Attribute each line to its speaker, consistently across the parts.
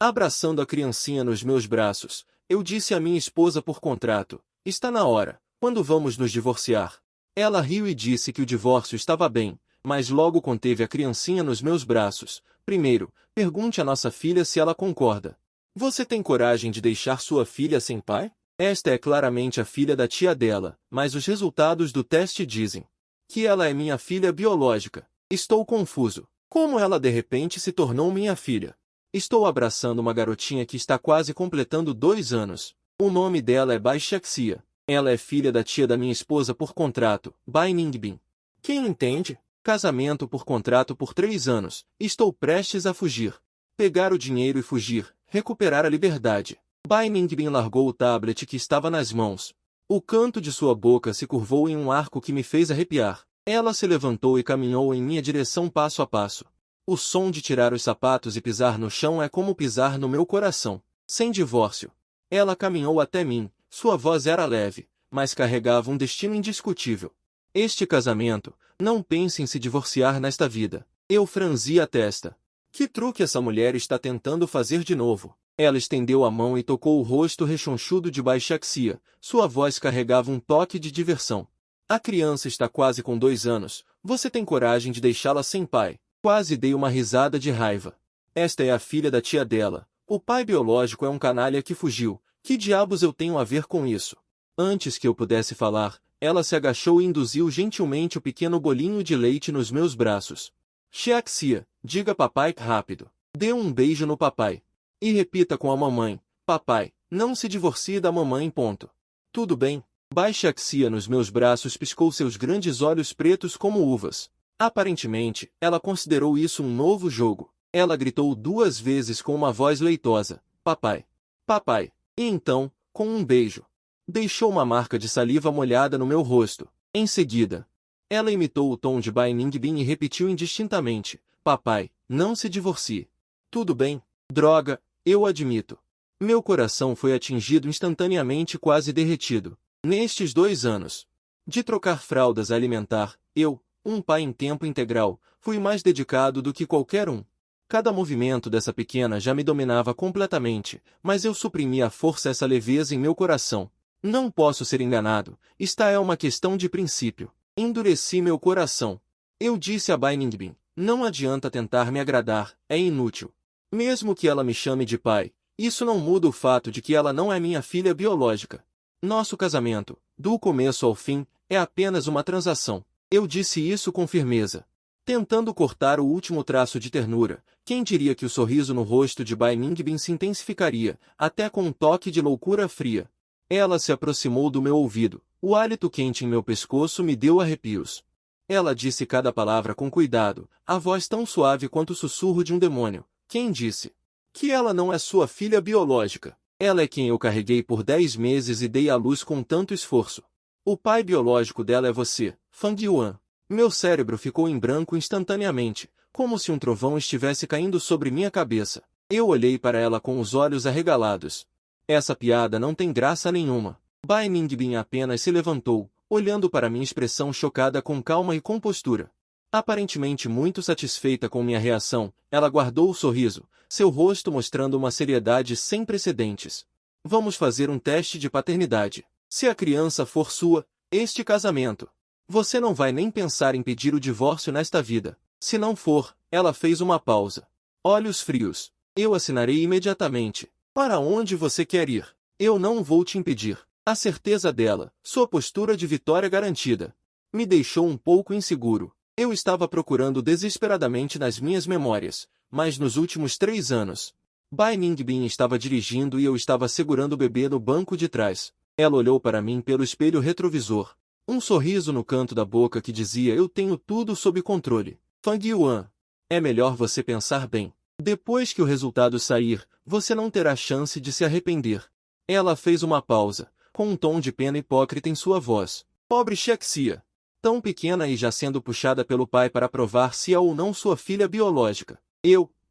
Speaker 1: Abraçando a criancinha nos meus braços, eu disse à minha esposa por contrato: está na hora, quando vamos nos divorciar? Ela riu e disse que o divórcio estava bem, mas logo conteve a criancinha nos meus braços. Primeiro, pergunte à nossa filha se ela concorda. Você tem coragem de deixar sua filha sem pai? Esta é claramente a filha da tia dela, mas os resultados do teste dizem que ela é minha filha biológica. Estou confuso. Como ela de repente se tornou minha filha? Estou abraçando uma garotinha que está quase completando 2 anos. O nome dela é Bai Shaxia. Ela é filha da tia da minha esposa por contrato, Bai Ningbin. Quem entende? Casamento por contrato por 3 anos. Estou prestes a fugir. Pegar o dinheiro e fugir, recuperar a liberdade. Bai Ningbin largou o tablet que estava nas mãos. O canto de sua boca se curvou em um arco que me fez arrepiar. Ela se levantou e caminhou em minha direção passo a passo. O som de tirar os sapatos e pisar no chão é como pisar no meu coração. Sem divórcio. Ela caminhou até mim, sua voz era leve, mas carregava um destino indiscutível. Este casamento, não pense em se divorciar nesta vida. Eu franzi a testa. Que truque essa mulher está tentando fazer de novo? Ela estendeu a mão e tocou o rosto rechonchudo de Bai Shaxia. Sua voz carregava um toque de diversão. A criança está quase com 2 anos. Você tem coragem de deixá-la sem pai? Quase dei uma risada de raiva. Esta é a filha da tia dela. O pai biológico é um canalha que fugiu. Que diabos eu tenho a ver com isso? Antes que eu pudesse falar, ela se agachou e induziu gentilmente o pequeno bolinho de leite nos meus braços. Shaxia, diga papai rápido. Dê um beijo no papai. E repita com a mamãe: papai, não se divorcie da mamãe. Ponto. Tudo bem? Bai Shaxia nos meus braços piscou seus grandes olhos pretos como uvas. Aparentemente, ela considerou isso um novo jogo. Ela gritou 2 vezes com uma voz leitosa: papai. Papai. E então, com um beijo, deixou uma marca de saliva molhada no meu rosto. Em seguida, ela imitou o tom de Bai Ningbin e repetiu indistintamente: papai, não se divorcie. Tudo bem? Droga, eu admito. Meu coração foi atingido instantaneamente, quase derretido. Nestes 2 anos de trocar fraldas a alimentar, eu, um pai em tempo integral, fui mais dedicado do que qualquer um. Cada movimento dessa pequena já me dominava completamente, mas eu suprimi à força essa leveza em meu coração. Não posso ser enganado, esta é uma questão de princípio. Endureci meu coração. Eu disse a Bai Ningbin: não adianta tentar me agradar, é inútil. Mesmo que ela me chame de pai, isso não muda o fato de que ela não é minha filha biológica. Nosso casamento, do começo ao fim, é apenas uma transação. Eu disse isso com firmeza, tentando cortar o último traço de ternura. Quem diria que o sorriso no rosto de Bai Ningbin se intensificaria, até com um toque de loucura fria. Ela se aproximou do meu ouvido. O hálito quente em meu pescoço me deu arrepios. Ela disse cada palavra com cuidado, a voz tão suave quanto o sussurro de um demônio. Quem disse que ela não é sua filha biológica? Ela é quem eu carreguei por 10 meses e dei à luz com tanto esforço. O pai biológico dela é você, Fang Yuan. Meu cérebro ficou em branco instantaneamente, como se um trovão estivesse caindo sobre minha cabeça. Eu olhei para ela com os olhos arregalados. Essa piada não tem graça nenhuma. Bai Ningbin apenas se levantou, olhando para minha expressão chocada com calma e compostura. Aparentemente muito satisfeita com minha reação, ela guardou o sorriso, seu rosto mostrando uma seriedade sem precedentes. Vamos fazer um teste de paternidade. Se a criança for sua, este casamento, você não vai nem pensar em pedir o divórcio nesta vida. Se não for, ela fez uma pausa. Olhos frios. Eu assinarei imediatamente. Para onde você quer ir? Eu não vou te impedir. A certeza dela, sua postura de vitória garantida, me deixou um pouco inseguro. Eu estava procurando desesperadamente nas minhas memórias, mas nos últimos 3 anos, Bai Ningbin estava dirigindo e eu estava segurando o bebê no banco de trás. Ela olhou para mim pelo espelho retrovisor. Um sorriso no canto da boca que dizia: eu tenho tudo sob controle. Fang Yuan, é melhor você pensar bem. Depois que o resultado sair, você não terá chance de se arrepender. Ela fez uma pausa, com um tom de pena hipócrita em sua voz. Pobre Shaxia, tão pequena e já sendo puxada pelo pai para provar se é ou não sua filha biológica.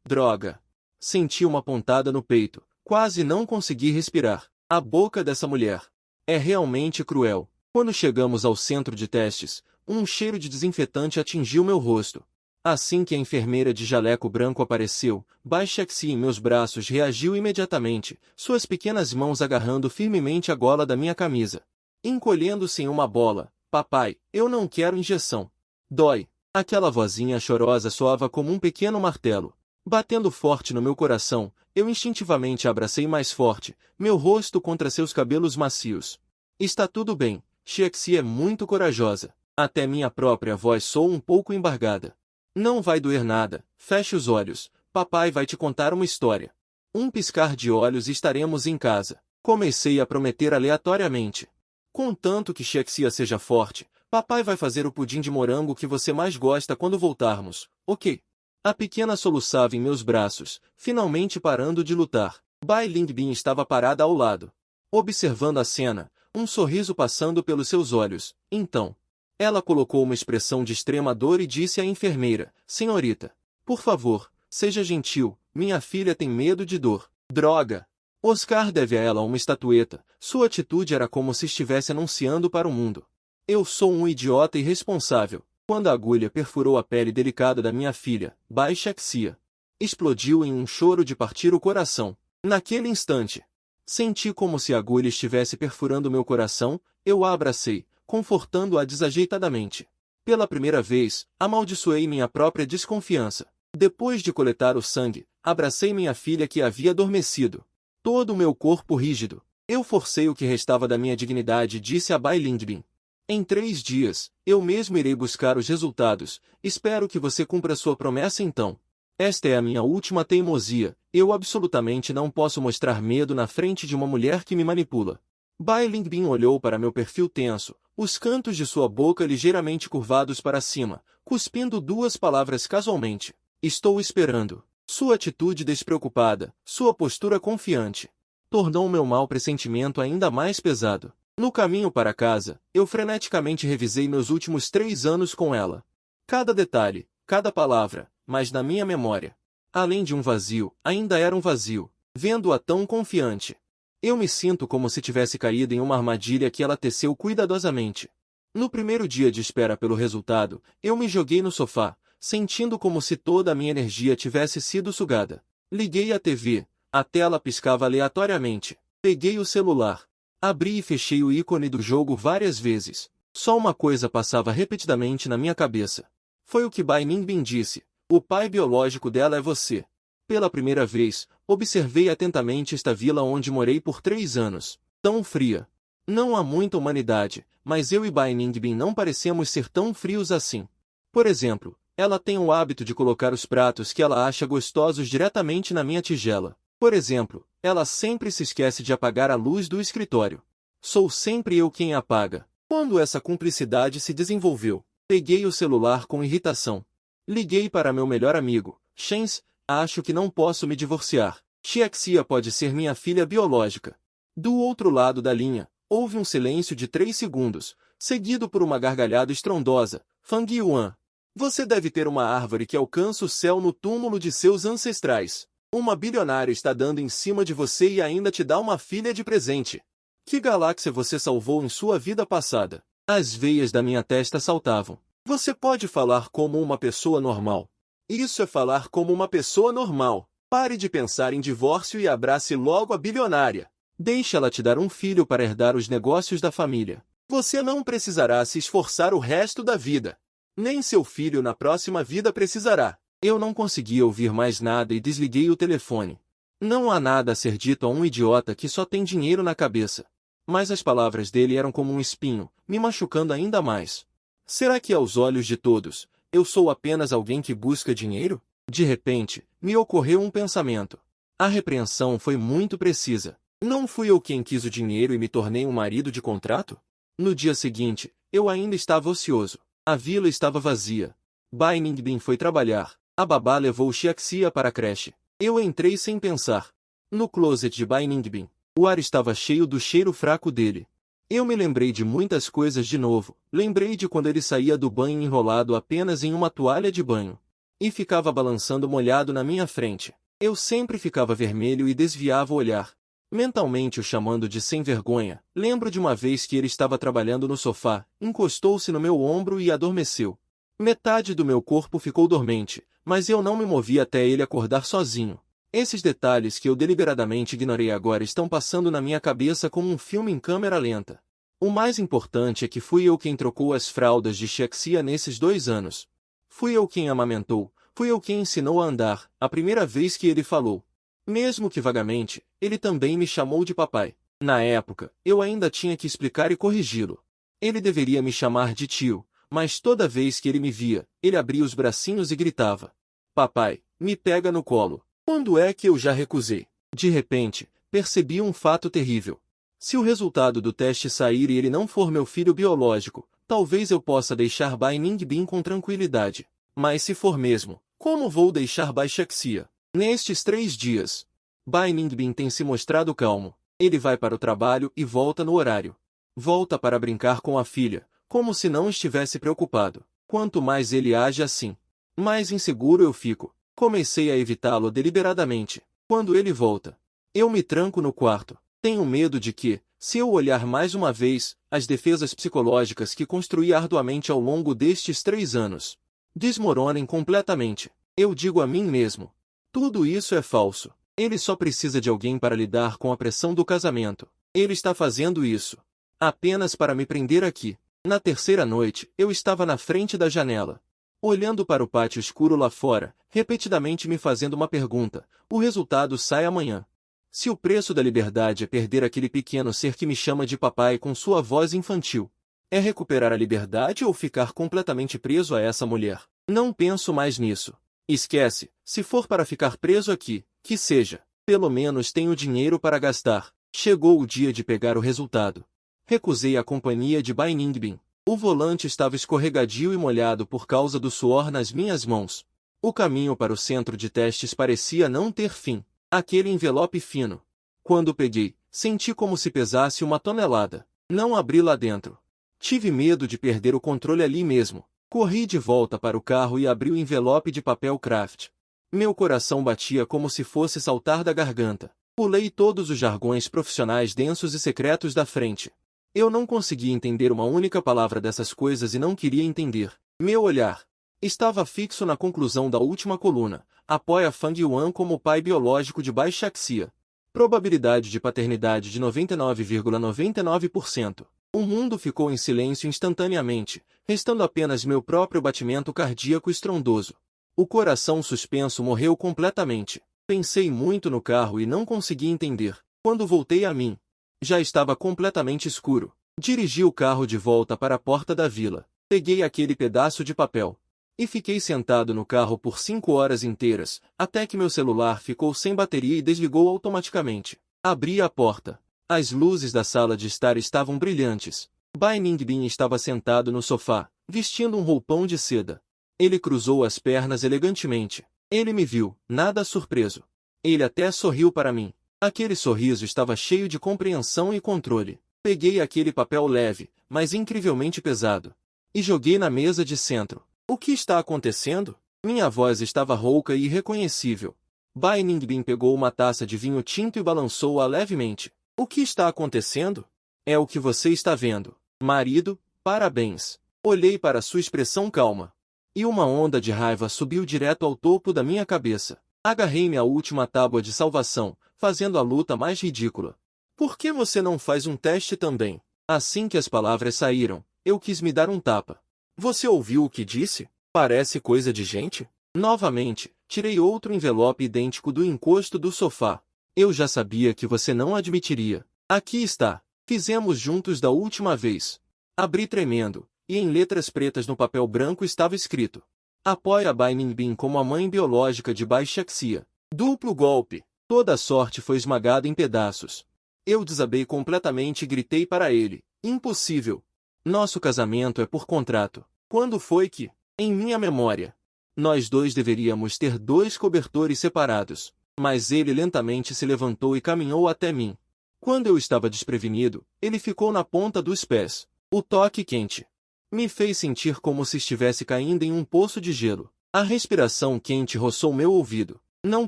Speaker 1: Droga. Senti uma pontada no peito, quase não consegui respirar. A boca dessa mulher é realmente cruel. Quando chegamos ao centro de testes, um cheiro de desinfetante atingiu meu rosto. Assim que a enfermeira de jaleco branco apareceu, Bai Shexi em meus braços reagiu imediatamente, suas pequenas mãos agarrando firmemente a gola da minha camisa. Encolhendo-se em uma bola, papai, eu não quero injeção. Dói. Aquela vozinha chorosa soava como um pequeno martelo. Batendo forte no meu coração, eu instintivamente a abracei mais forte, meu rosto contra seus cabelos macios. Está tudo bem, Shexi é muito corajosa. Até minha própria voz soou um pouco embargada. Não vai doer nada, feche os olhos, papai vai te contar uma história. Um piscar de olhos e estaremos em casa. Comecei a prometer aleatoriamente. Contanto que Shexia seja forte, papai vai fazer o pudim de morango que você mais gosta quando voltarmos, ok? A pequena soluçava em meus braços, finalmente parando de lutar. Bai Lingbin estava parada ao lado. Observando a cena, um sorriso passando pelos seus olhos. Então, ela colocou uma expressão de extrema dor e disse à enfermeira, senhorita, por favor, seja gentil, minha filha tem medo de dor. Droga! Oscar deve a ela uma estatueta, sua atitude era como se estivesse anunciando para o mundo. Eu sou um idiota irresponsável. Quando a agulha perfurou a pele delicada da minha filha, Bai Shexia explodiu em um choro de partir o coração. Naquele instante, senti como se a agulha estivesse perfurando meu coração, eu a abracei, confortando-a desajeitadamente. Pela primeira vez, amaldiçoei minha própria desconfiança. Depois de coletar o sangue, abracei minha filha que havia adormecido. Todo o meu corpo rígido. Eu forcei o que restava da minha dignidade e disse a Bai Lingbin. Em 3 dias, eu mesmo irei buscar os resultados, espero que você cumpra sua promessa então. Esta é a minha última teimosia, eu absolutamente não posso mostrar medo na frente de uma mulher que me manipula. Bai Lingbin olhou para meu perfil tenso, os cantos de sua boca ligeiramente curvados para cima, cuspindo 2 palavras casualmente. Estou esperando. Sua atitude despreocupada, sua postura confiante, tornou meu mau pressentimento ainda mais pesado. No caminho para casa, eu freneticamente revisei meus últimos 3 anos com ela. Cada detalhe, cada palavra, mas na minha memória. Além de um vazio, ainda era um vazio, vendo-a tão confiante. Eu me sinto como se tivesse caído em uma armadilha que ela teceu cuidadosamente. No primeiro dia de espera pelo resultado, eu me joguei no sofá, sentindo como se toda a minha energia tivesse sido sugada. Liguei a TV, a tela piscava aleatoriamente. Peguei o celular. Abri e fechei o ícone do jogo várias vezes. Só uma coisa passava repetidamente na minha cabeça. Foi o que Bai Ningbin disse. O pai biológico dela é você. Pela primeira vez, observei atentamente esta vila onde morei por 3 anos. Tão fria. Não há muita humanidade, mas eu e Bai Ningbin não parecemos ser tão frios assim. Por exemplo, ela tem o hábito de colocar os pratos que ela acha gostosos diretamente na minha tigela. Por exemplo, ela sempre se esquece de apagar a luz do escritório. Sou sempre eu quem a apaga. Quando essa cumplicidade se desenvolveu, peguei o celular com irritação. Liguei para meu melhor amigo, Shens, acho que não posso me divorciar. Shexia pode ser minha filha biológica. Do outro lado da linha, houve um silêncio de 3 segundos, seguido por uma gargalhada estrondosa. Fang Yuan. Você deve ter uma árvore que alcança o céu no túmulo de seus ancestrais. Uma bilionária está dando em cima de você e ainda te dá uma filha de presente. Que galáxia você salvou em sua vida passada? As veias da minha testa saltavam. Você pode falar como uma pessoa normal. Isso é falar como uma pessoa normal. Pare de pensar em divórcio e abrace logo a bilionária. Deixe ela te dar um filho para herdar os negócios da família. Você não precisará se esforçar o resto da vida. Nem seu filho na próxima vida precisará. Eu não conseguia ouvir mais nada e desliguei o telefone. Não há nada a ser dito a um idiota que só tem dinheiro na cabeça. Mas as palavras dele eram como um espinho, me machucando ainda mais. Será que aos olhos de todos, eu sou apenas alguém que busca dinheiro? De repente, me ocorreu um pensamento. A repreensão foi muito precisa. Não fui eu quem quis o dinheiro e me tornei um marido de contrato? No dia seguinte, eu ainda estava ocioso. A vila estava vazia. Bai Ningbin foi trabalhar. A babá levou Shexia para a creche. Eu entrei sem pensar. No closet de Bai Ningbin, o ar estava cheio do cheiro fraco dele. Eu me lembrei de muitas coisas de novo. Lembrei de quando ele saía do banho enrolado apenas em uma toalha de banho. E ficava balançando molhado na minha frente. Eu sempre ficava vermelho e desviava o olhar. Mentalmente o chamando de sem vergonha. Lembro de uma vez que ele estava trabalhando no sofá, encostou-se no meu ombro e adormeceu. Metade do meu corpo ficou dormente, mas eu não me movi até ele acordar sozinho. Esses detalhes que eu deliberadamente ignorei agora estão passando na minha cabeça como um filme em câmera lenta. O mais importante é que fui eu quem trocou as fraldas de Shakespeare nesses 2 anos. Fui eu quem amamentou, fui eu quem ensinou a andar, a primeira vez que ele falou. Mesmo que vagamente, ele também me chamou de papai. Na época, eu ainda tinha que explicar e corrigi-lo. Ele deveria me chamar de tio, mas toda vez que ele me via, ele abria os bracinhos e gritava: Papai, me pega no colo. Quando é que eu já recusei? De repente, percebi um fato terrível. Se o resultado do teste sair e ele não for meu filho biológico, talvez eu possa deixar Bai Ningbin com tranquilidade. Mas se for mesmo, como vou deixar Bai Shakespeare? Nestes 3 dias, Bai Ningbin tem se mostrado calmo. Ele vai para o trabalho e volta no horário. Volta para brincar com a filha, como se não estivesse preocupado. Quanto mais ele age assim, mais inseguro eu fico. Comecei a evitá-lo deliberadamente. Quando ele volta, eu me tranco no quarto. Tenho medo de que, se eu olhar mais uma vez, as defesas psicológicas que construí arduamente ao longo destes 3 anos desmoronem completamente. Eu digo a mim mesmo: tudo isso é falso. Ele só precisa de alguém para lidar com a pressão do casamento. Ele está fazendo isso apenas para me prender aqui. Na terceira noite, eu estava na frente da janela, olhando para o pátio escuro lá fora, repetidamente me fazendo uma pergunta: o resultado sai amanhã. Se o preço da liberdade é perder aquele pequeno ser que me chama de papai com sua voz infantil, é recuperar a liberdade ou ficar completamente preso a essa mulher? Não penso mais nisso. Esquece, se for para ficar preso aqui, que seja. Pelo menos tenho dinheiro para gastar. Chegou o dia de pegar o resultado. Recusei a companhia de Bai Ningbin. O volante estava escorregadio e molhado por causa do suor nas minhas mãos. O caminho para o centro de testes parecia não ter fim. Aquele envelope fino. Quando peguei, senti como se pesasse 1 tonelada. Não abri lá dentro. Tive medo de perder o controle ali mesmo. Corri de volta para o carro e abri o envelope de papel craft. Meu coração batia como se fosse saltar da garganta. Pulei todos os jargões profissionais densos e secretos da frente. Eu não conseguia entender uma única palavra dessas coisas e não queria entender. Meu olhar estava fixo na conclusão da última coluna. Apoia Fang Yuan como pai biológico de Bai Shakespeare. Probabilidade de paternidade de 99,99%. O mundo ficou em silêncio instantaneamente, restando apenas meu próprio batimento cardíaco estrondoso. O coração suspenso morreu completamente. Pensei muito no carro e não consegui entender. Quando voltei a mim, já estava completamente escuro. Dirigi o carro de volta para a porta da vila. Peguei aquele pedaço de papel e fiquei sentado no carro por 5 horas inteiras, até que meu celular ficou sem bateria e desligou automaticamente. Abri a porta. As luzes da sala de estar estavam brilhantes. Bai Ningbin estava sentado no sofá, vestindo um roupão de seda. Ele cruzou as pernas elegantemente. Ele me viu, nada surpreso. Ele até sorriu para mim. Aquele sorriso estava cheio de compreensão e controle. Peguei aquele papel leve, mas incrivelmente pesado, e joguei na mesa de centro. O que está acontecendo? Minha voz estava rouca e irreconhecível. Bai Ningbin pegou uma taça de vinho tinto e balançou-a levemente. O que está acontecendo? É o que você está vendo. Marido, parabéns. Olhei para sua expressão calma. E uma onda de raiva subiu direto ao topo da minha cabeça. Agarrei-me à última tábua de salvação, fazendo a luta mais ridícula. Por que você não faz um teste também? Assim que as palavras saíram, eu quis me dar um tapa. Você ouviu o que disse? Parece coisa de gente? Novamente, tirei outro envelope idêntico do encosto do sofá. Eu já sabia que você não admitiria. Aqui está. Fizemos juntos da última vez. Abri tremendo, e em letras pretas no papel branco estava escrito: apoia Bai Ningbin como a mãe biológica de Bai Shakespeare. Duplo golpe. Toda a sorte foi esmagada em pedaços. Eu desabei completamente e gritei para ele: impossível. Nosso casamento é por contrato. Quando foi que, em minha memória, nós dois deveríamos ter 2 cobertores separados? Mas ele lentamente se levantou e caminhou até mim. Quando eu estava desprevenido, ele ficou na ponta dos pés. O toque quente me fez sentir como se estivesse caindo em um poço de gelo. A respiração quente roçou meu ouvido. Não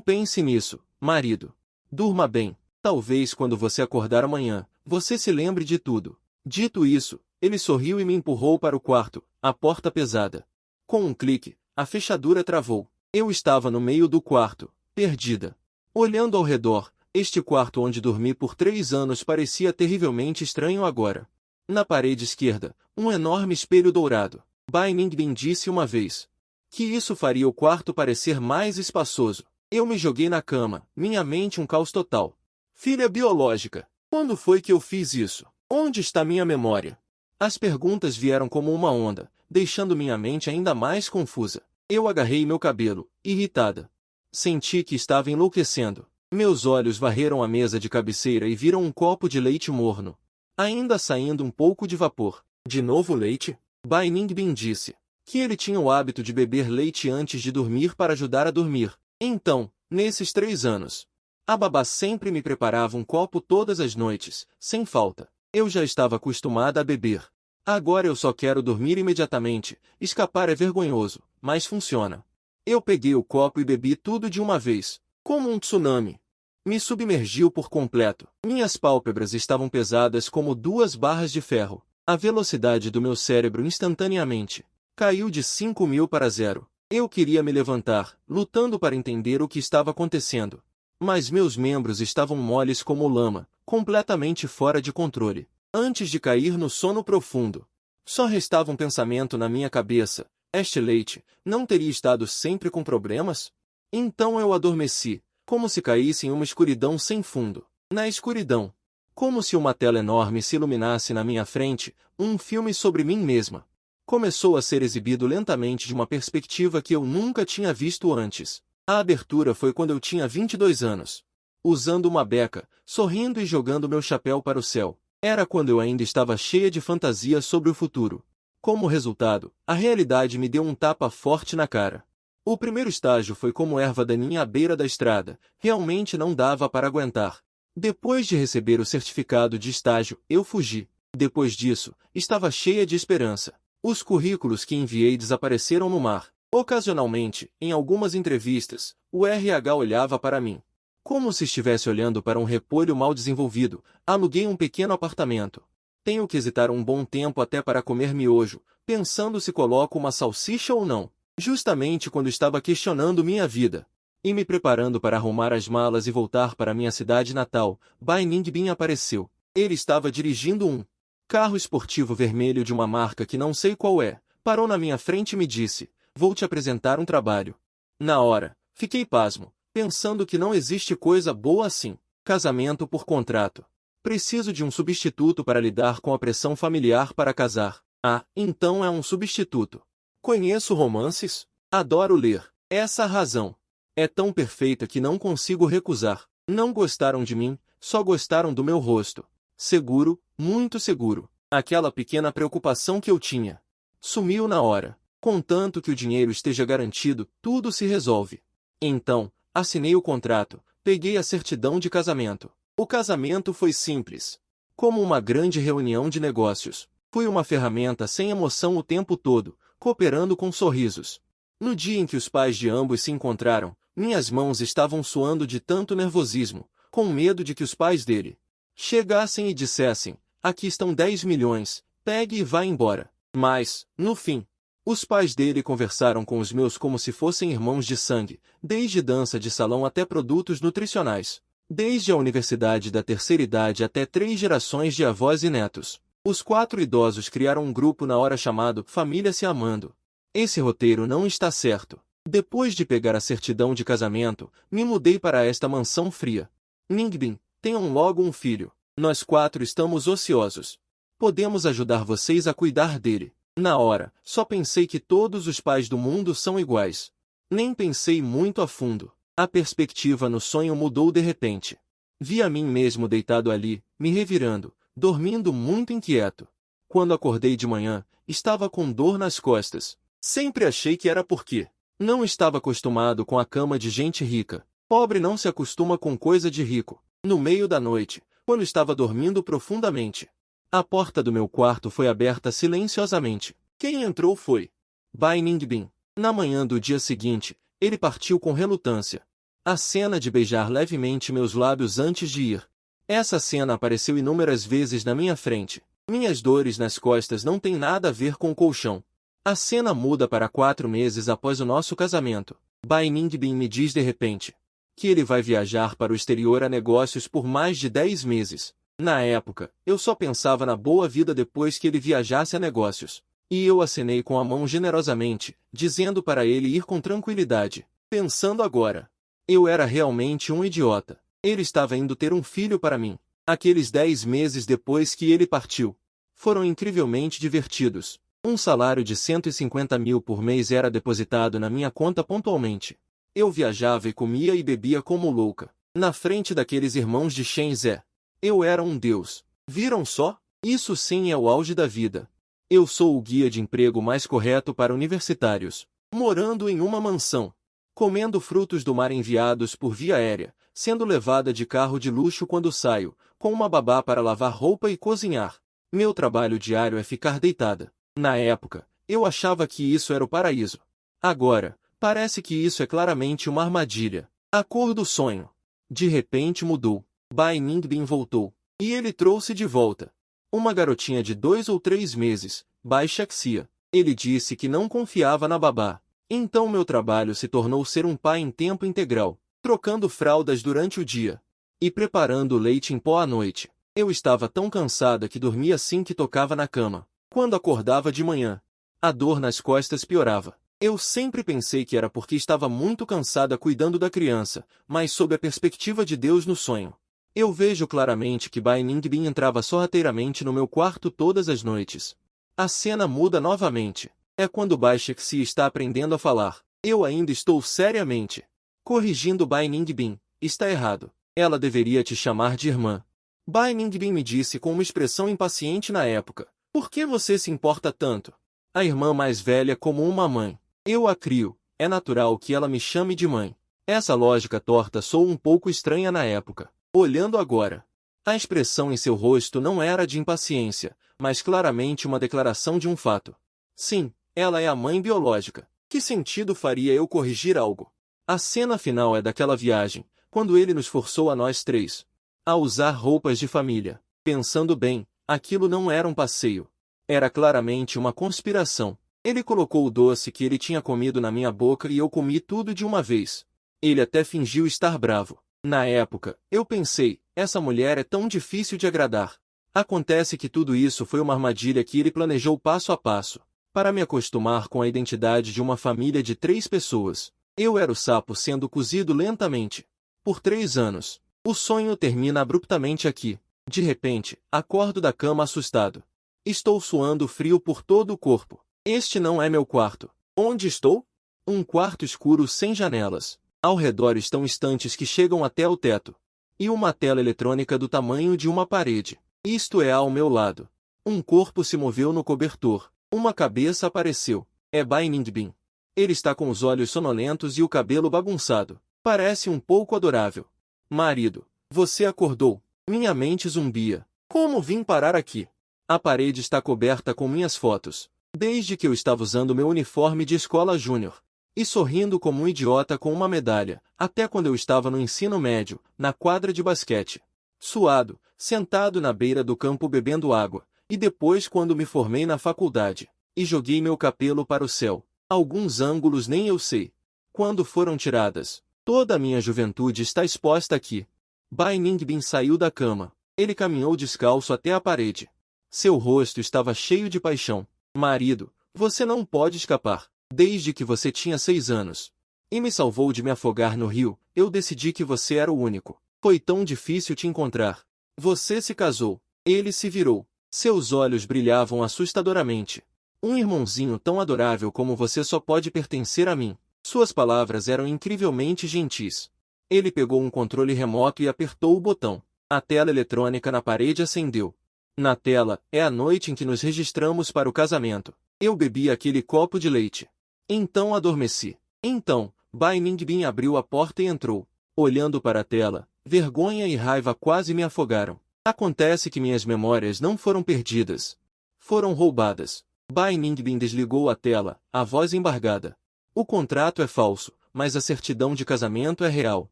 Speaker 1: pense nisso, marido. Durma bem. Talvez quando você acordar amanhã, você se lembre de tudo. Dito isso, ele sorriu e me empurrou para o quarto, a porta pesada Com um clique, a fechadura travou. Eu estava no meio do quarto, perdida. Olhando ao redor, este quarto onde dormi por 3 anos parecia terrivelmente estranho agora. Na parede esquerda, um enorme espelho dourado. Bai Ningbin disse uma vez que isso faria o quarto parecer mais espaçoso. Eu me joguei na cama, minha mente um caos total. Filha biológica, quando foi que eu fiz isso? Onde está minha memória? As perguntas vieram como uma onda, deixando minha mente ainda mais confusa. Eu agarrei meu cabelo, irritada. Senti que estava enlouquecendo. Meus olhos varreram a mesa de cabeceira e viram um copo de leite morno, ainda saindo um pouco de vapor. De novo leite? Bai Ningbin disse que ele tinha o hábito de beber leite antes de dormir para ajudar a dormir. Então, nesses 3 anos, a babá sempre me preparava um copo todas as noites, sem falta. Eu já estava acostumada a beber. Agora eu só quero dormir imediatamente. Escapar é vergonhoso, mas funciona. Eu peguei o copo e bebi tudo de uma vez, como um tsunami. Me submergiu por completo. Minhas pálpebras estavam pesadas como 2 barras de ferro. A velocidade do meu cérebro instantaneamente caiu de 5.000 para 0. Eu queria me levantar, lutando para entender o que estava acontecendo. Mas meus membros estavam moles como lama, completamente fora de controle. Antes de cair no sono profundo, só restava um pensamento na minha cabeça. Este leite não teria estado sempre com problemas? Então eu adormeci, como se caísse em uma escuridão sem fundo. Na escuridão, como se uma tela enorme se iluminasse na minha frente, um filme sobre mim mesma começou a ser exibido lentamente de uma perspectiva que eu nunca tinha visto antes. A abertura foi quando eu tinha 22 anos. Usando uma beca, sorrindo e jogando meu chapéu para o céu. Era quando eu ainda estava cheia de fantasia sobre o futuro. Como resultado, a realidade me deu um tapa forte na cara. O primeiro estágio foi como erva daninha à beira da estrada. Realmente não dava para aguentar. Depois de receber o certificado de estágio, eu fugi. Depois disso, estava cheia de esperança. Os currículos que enviei desapareceram no mar. Ocasionalmente, em algumas entrevistas, o RH olhava para mim como se estivesse olhando para um repolho mal desenvolvido. Aluguei um pequeno apartamento. Tenho que hesitar um bom tempo até para comer miojo, pensando se coloco uma salsicha ou não. Justamente quando estava questionando minha vida e me preparando para arrumar as malas e voltar para minha cidade natal, Bai Ningbin apareceu. Ele estava dirigindo um carro esportivo vermelho de uma marca que não sei qual é. Parou na minha frente e me disse: "Vou te apresentar um trabalho." Na hora, fiquei pasmo, pensando que não existe coisa boa assim. Casamento por contrato. Preciso de um substituto para lidar com a pressão familiar para casar. Ah, então é um substituto. Conheço romances? Adoro ler. Essa a razão. É tão perfeita que não consigo recusar. Não gostaram de mim, só gostaram do meu rosto. Seguro, muito seguro. Aquela pequena preocupação que eu tinha sumiu na hora. Contanto que o dinheiro esteja garantido, tudo se resolve. Então, assinei o contrato, peguei a certidão de casamento. O casamento foi simples, como uma grande reunião de negócios. Fui uma ferramenta sem emoção o tempo todo, cooperando com sorrisos. No dia em que os pais de ambos se encontraram, minhas mãos estavam suando de tanto nervosismo, com medo de que os pais dele chegassem e dissessem: "Aqui estão 10 milhões, pegue e vá embora." Mas, no fim, os pais dele conversaram com os meus como se fossem irmãos de sangue, desde dança de salão até produtos nutricionais. Desde a universidade da terceira idade até 3 gerações de avós e netos. Os 4 idosos criaram um grupo na hora chamado Família Se Amando. Esse roteiro não está certo. Depois de pegar a certidão de casamento, me mudei para esta mansão fria. Ningbin, tenham logo um filho. Nós 4 estamos ociosos. Podemos ajudar vocês a cuidar dele. Na hora, só pensei que todos os pais do mundo são iguais. Nem pensei muito a fundo. A perspectiva no sonho mudou de repente. Vi a mim mesmo deitado ali, me revirando, dormindo muito inquieto. Quando acordei de manhã, estava com dor nas costas. Sempre achei que era porque não estava acostumado com a cama de gente rica. Pobre não se acostuma com coisa de rico. No meio da noite, quando estava dormindo profundamente, a porta do meu quarto foi aberta silenciosamente. Quem entrou foi Bai Ningbin. Na manhã do dia seguinte, ele partiu com relutância. A cena de beijar levemente meus lábios antes de ir. Essa cena apareceu inúmeras vezes na minha frente. Minhas dores nas costas não têm nada a ver com o colchão. A cena muda para 4 meses após o nosso casamento. Bai Ningbin me diz de repente que ele vai viajar para o exterior a negócios por mais de 10 meses. Na época, eu só pensava na boa vida depois que ele viajasse a negócios. E eu acenei com a mão generosamente, dizendo para ele ir com tranquilidade. Pensando agora, eu era realmente um idiota. Ele estava indo ter um filho para mim. Aqueles 10 meses depois que ele partiu foram incrivelmente divertidos. Um salário de 150 mil por mês era depositado na minha conta pontualmente. Eu viajava e comia e bebia como louca. Na frente daqueles irmãos de Shenzhen, eu era um deus. Viram só? Isso sim é o auge da vida. Eu sou o guia de emprego mais correto para universitários. Morando em uma mansão. Comendo frutos do mar enviados por via aérea. Sendo levada de carro de luxo quando saio. Com uma babá para lavar roupa e cozinhar. Meu trabalho diário é ficar deitada. Na época, eu achava que isso era o paraíso. Agora, parece que isso é claramente uma armadilha. A cor do sonho. De repente mudou. Bai Ningbin voltou. E ele trouxe de volta uma garotinha de 2 ou 3 meses, Bai Shaxia. Ele disse que não confiava na babá. Então meu trabalho se tornou ser um pai em tempo integral, trocando fraldas durante o dia e preparando leite em pó à noite. Eu estava tão cansada que dormia assim que tocava na cama. Quando acordava de manhã, a dor nas costas piorava. Eu sempre pensei que era porque estava muito cansada cuidando da criança, mas sob a perspectiva de Deus no sonho, eu vejo claramente que Bai Ningbin entrava sorrateiramente no meu quarto todas as noites. A cena muda novamente. É quando Bai Shaxia está aprendendo a falar. Eu ainda estou seriamente corrigindo Bai Ningbin. Está errado. Ela deveria te chamar de irmã. Bai Ningbin me disse com uma expressão impaciente na época. Por que você se importa tanto? A irmã mais velha como uma mãe. Eu a crio. É natural que ela me chame de mãe. Essa lógica torta soou um pouco estranha na época. Olhando agora, a expressão em seu rosto não era de impaciência, mas claramente uma declaração de um fato. Sim, ela é a mãe biológica. Que sentido faria eu corrigir algo? A cena final é daquela viagem, quando ele nos forçou a nós 3 a usar roupas de família. Pensando bem, aquilo não era um passeio. Era claramente uma conspiração. Ele colocou o doce que ele tinha comido na minha boca e eu comi tudo de uma vez. Ele até fingiu estar bravo. Na época, eu pensei, essa mulher é tão difícil de agradar. Acontece que tudo isso foi uma armadilha que ele planejou passo a passo, para me acostumar com a identidade de uma família de 3 pessoas. Eu era o sapo sendo cozido lentamente. Por 3 anos. O sonho termina abruptamente aqui. De repente, acordo da cama assustado. Estou suando frio por todo o corpo. Este não é meu quarto. Onde estou? Um quarto escuro sem janelas. Ao redor estão estantes que chegam até o teto. E uma tela eletrônica do tamanho de uma parede. Isto é ao meu lado. Um corpo se moveu no cobertor. Uma cabeça apareceu. É Bai Ningbin. Ele está com os olhos sonolentos e o cabelo bagunçado. Parece um pouco adorável. Marido, você acordou. Minha mente zumbia. Como vim parar aqui? A parede está coberta com minhas fotos. Desde que eu estava usando meu uniforme de escola júnior. E sorrindo como um idiota com uma medalha, até quando eu estava no ensino médio, na quadra de basquete. Suado, sentado na beira do campo bebendo água, e depois quando me formei na faculdade, e joguei meu cabelo para o céu. Alguns ângulos nem eu sei. Quando foram tiradas, toda a minha juventude está exposta aqui. Bai Ningbin saiu da cama. Ele caminhou descalço até a parede. Seu rosto estava cheio de paixão. Marido, você não pode escapar. Desde que você tinha 6 anos. E me salvou de me afogar no rio, eu decidi que você era o único. Foi tão difícil te encontrar. Você se casou. Ele se virou. Seus olhos brilhavam assustadoramente. Um irmãozinho tão adorável como você só pode pertencer a mim. Suas palavras eram incrivelmente gentis. Ele pegou um controle remoto e apertou o botão. A tela eletrônica na parede acendeu. Na tela, é a noite em que nos registramos para o casamento. Eu bebi aquele copo de leite. Então adormeci. Então, Bai Ningbin abriu a porta e entrou. Olhando para a tela, vergonha e raiva quase me afogaram. Acontece que minhas memórias não foram perdidas. Foram roubadas. Bai Ningbin desligou a tela, a voz embargada. O contrato é falso, mas a certidão de casamento é real.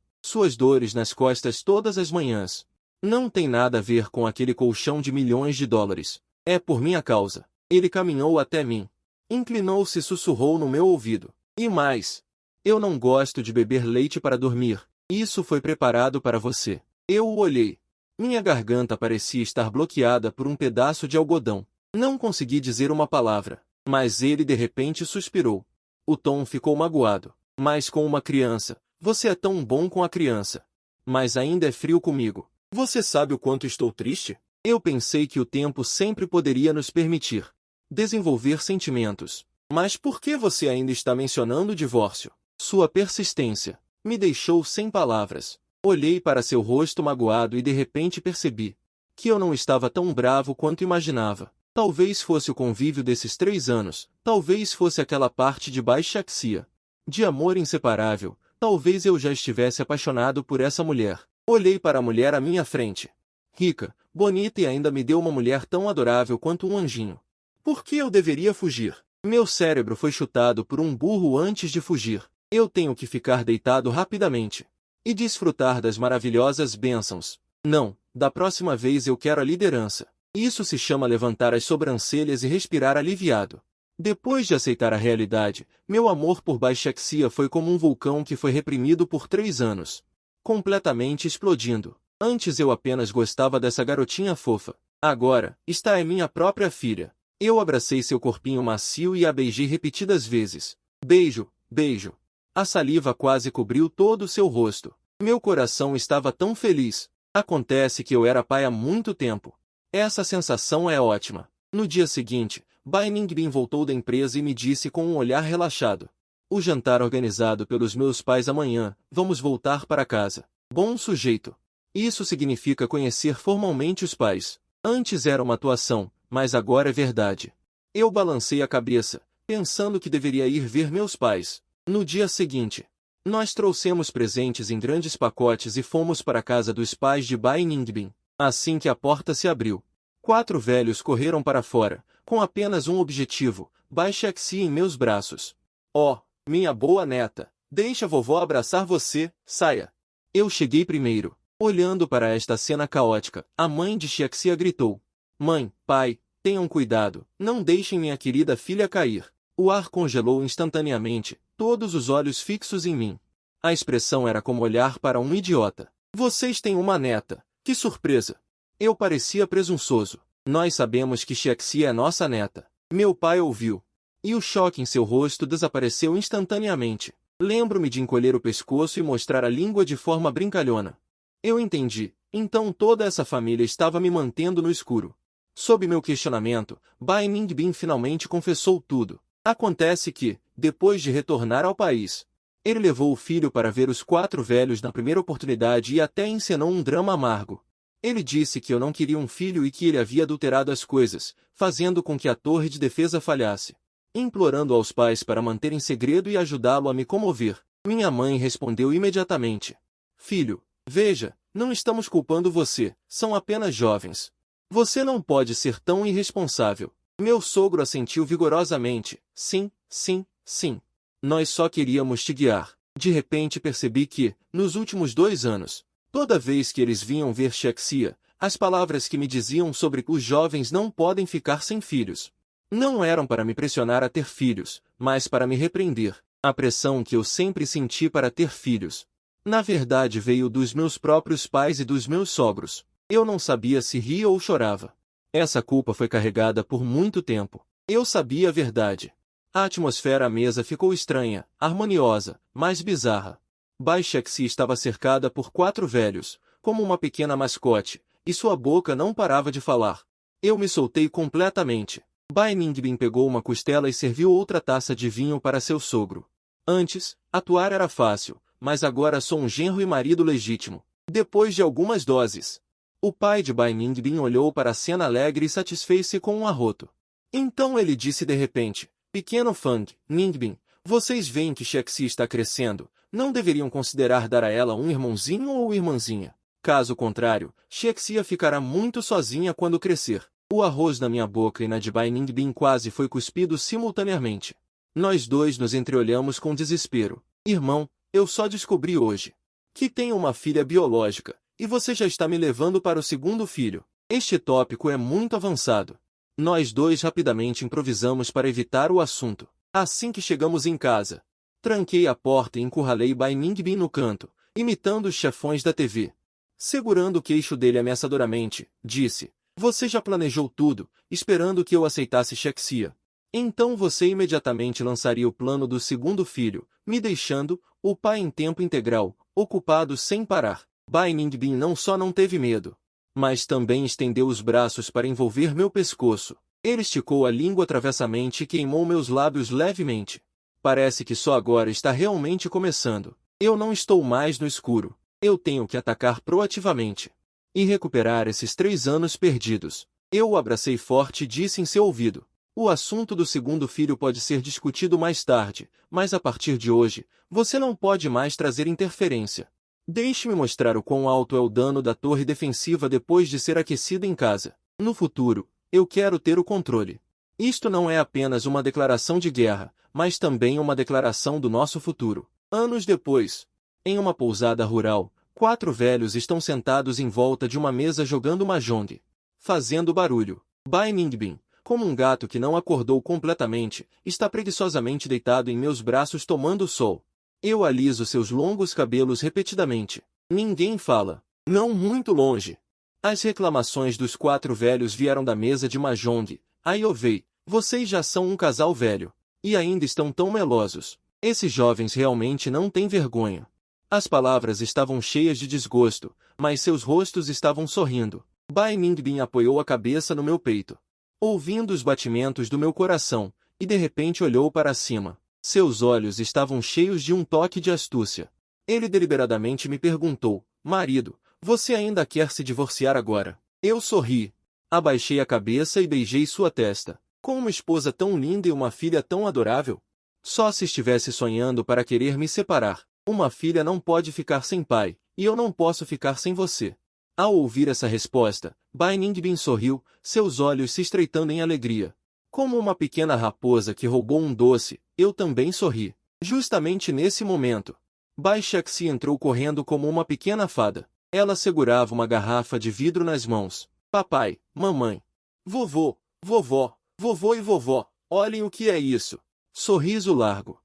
Speaker 1: Suas dores nas costas todas as manhãs. Não tem nada a ver com aquele colchão de milhões de dólares. É por minha causa. Ele caminhou até mim. Inclinou-se e sussurrou no meu ouvido. E mais. Eu não gosto de beber leite para dormir. Isso foi preparado para você. Eu o olhei. Minha garganta parecia estar bloqueada por um pedaço de algodão. Não consegui dizer uma palavra. Mas ele de repente suspirou. O tom ficou magoado. Mas com uma criança. Você é tão bom com a criança. Mas ainda é frio comigo. Você sabe o quanto estou triste? Eu pensei que o tempo sempre poderia nos permitir desenvolver sentimentos. Mas por que você ainda está mencionando o divórcio? Sua persistência me deixou sem palavras. Olhei para seu rosto magoado e de repente percebi que eu não estava tão bravo quanto imaginava. Talvez fosse o convívio desses 3 anos, talvez fosse aquela parte de baixaxia, de amor inseparável, talvez eu já estivesse apaixonado por essa mulher. Olhei para a mulher à minha frente. Rica, bonita e ainda me deu uma mulher tão adorável quanto um anjinho. Por que eu deveria fugir? Meu cérebro foi chutado por um burro antes de fugir. Eu tenho que ficar deitado rapidamente e desfrutar das maravilhosas bênçãos. Não, da próxima vez eu quero a liderança. Isso se chama levantar as sobrancelhas e respirar aliviado. Depois de aceitar a realidade, meu amor por baixaxia foi como um vulcão que foi reprimido por 3 anos, completamente explodindo. Antes eu apenas gostava dessa garotinha fofa. Agora, esta é minha própria filha. Eu abracei seu corpinho macio e a beijei repetidas vezes. Beijo, beijo. A saliva quase cobriu todo o seu rosto. Meu coração estava tão feliz. Acontece que eu era pai há muito tempo. Essa sensação é ótima. No dia seguinte, Bai Ningbin voltou da empresa e me disse com um olhar relaxado. O jantar organizado pelos meus pais amanhã, vamos voltar para casa. Bom sujeito. Isso significa conhecer formalmente os pais. Antes era uma atuação, mas agora é verdade. Eu balancei a cabeça, pensando que deveria ir ver meus pais. No dia seguinte, nós trouxemos presentes em grandes pacotes e fomos para a casa dos pais de Bai Ningbin. Assim que a porta se abriu, 4 velhos correram para fora, com apenas um objetivo: Baixaxi em meus braços. Oh, minha boa neta, deixa a vovó abraçar você, saia. Eu cheguei primeiro. Olhando para esta cena caótica, a mãe de Xiaxia gritou. Mãe, pai, tenham cuidado, não deixem minha querida filha cair. O ar congelou instantaneamente, todos os olhos fixos em mim. A expressão era como olhar para um idiota. Vocês têm uma neta, que surpresa! Eu parecia presunçoso. Nós sabemos que Xiaxia é nossa neta. Meu pai ouviu. E o choque em seu rosto desapareceu instantaneamente. Lembro-me de encolher o pescoço e mostrar a língua de forma brincalhona. Eu entendi. Então toda essa família estava me mantendo no escuro. Sob meu questionamento, Bai Ningbin finalmente confessou tudo. Acontece que, depois de retornar ao país, ele levou o filho para ver os 4 velhos na primeira oportunidade e até encenou um drama amargo. Ele disse que eu não queria um filho e que ele havia adulterado as coisas, fazendo com que a torre de defesa falhasse. Implorando aos pais para manterem segredo e ajudá-lo a me comover, minha mãe respondeu imediatamente. Filho, veja, não estamos culpando você, são apenas jovens. Você não pode ser tão irresponsável. Meu sogro assentiu vigorosamente. Sim, sim, sim. Nós só queríamos te guiar. De repente percebi que, nos últimos 2 anos, toda vez que eles vinham ver Xiaxia, as palavras que me diziam sobre os jovens não podem ficar sem filhos. Não eram para me pressionar a ter filhos, mas para me repreender. A pressão que eu sempre senti para ter filhos, na verdade veio dos meus próprios pais e dos meus sogros. Eu não sabia se ria ou chorava. Essa culpa foi carregada por muito tempo. Eu sabia a verdade. A atmosfera à mesa ficou estranha, harmoniosa, mas bizarra. Baixaxi estava cercada por 4 velhos, como uma pequena mascote, e sua boca não parava de falar. Eu me soltei completamente. Bai Ningbin pegou uma costela e serviu outra taça de vinho para seu sogro. Antes, atuar era fácil, mas agora sou um genro e marido legítimo. Depois de algumas doses, o pai de Bai Ningbin olhou para a cena alegre e satisfez-se com um arroto. Então ele disse de repente, pequeno Fang, Ningbin, vocês veem que Xiaxi está crescendo, não deveriam considerar dar a ela um irmãozinho ou irmãzinha. Caso contrário, Xiaxia ficará muito sozinha quando crescer. O arroz na minha boca e na de Bai Ningbin quase foi cuspido simultaneamente. Nós dois nos entreolhamos com desespero. Irmão, eu só descobri hoje que tenho uma filha biológica, e você já está me levando para o segundo filho. Este tópico é muito avançado. Nós dois rapidamente improvisamos para evitar o assunto. Assim que chegamos em casa, tranquei a porta e encurralei Bai Ningbin no canto, imitando os chefões da TV. Segurando o queixo dele ameaçadoramente, disse: Você já planejou tudo, esperando que eu aceitasse Shexia. Então você imediatamente lançaria o plano do segundo filho, me deixando, o pai em tempo integral, ocupado sem parar. Bai Ningbin não só não teve medo, mas também estendeu os braços para envolver meu pescoço. Ele esticou a língua travessamente e queimou meus lábios levemente. Parece que só agora está realmente começando. Eu não estou mais no escuro. Eu tenho que atacar proativamente e recuperar esses 3 anos perdidos. Eu o abracei forte e disse em seu ouvido: O assunto do segundo filho pode ser discutido mais tarde, mas a partir de hoje, você não pode mais trazer interferência. Deixe-me mostrar o quão alto é o dano da torre defensiva depois de ser aquecida em casa. No futuro, eu quero ter o controle. Isto não é apenas uma declaração de guerra, mas também uma declaração do nosso futuro. Anos depois, em uma pousada rural, 4 velhos estão sentados em volta de uma mesa jogando mahjong, fazendo barulho. Bai Ningbin, como um gato que não acordou completamente, está preguiçosamente deitado em meus braços tomando sol. Eu aliso seus longos cabelos repetidamente. Ninguém fala. Não muito longe. As reclamações dos 4 velhos vieram da mesa de mahjong. Aiovei, vocês já são um casal velho. E ainda estão tão melosos. Esses jovens realmente não têm vergonha. As palavras estavam cheias de desgosto, mas seus rostos estavam sorrindo. Bai Ningbin apoiou a cabeça no meu peito, ouvindo os batimentos do meu coração, e de repente olhou para cima. Seus olhos estavam cheios de um toque de astúcia. Ele deliberadamente me perguntou: Marido, você ainda quer se divorciar agora? Eu sorri. Abaixei a cabeça e beijei sua testa. Com uma esposa tão linda e uma filha tão adorável? Só se estivesse sonhando para querer me separar. Uma filha não pode ficar sem pai, e eu não posso ficar sem você. Ao ouvir essa resposta, Bai Ningbin sorriu, seus olhos se estreitando em alegria. Como uma pequena raposa que roubou um doce, eu também sorri. Justamente nesse momento, Bai Shexi entrou correndo como uma pequena fada. Ela segurava uma garrafa de vidro nas mãos. Papai, mamãe, vovô, vovó, vovô e vovó, olhem o que é isso. Sorriso largo.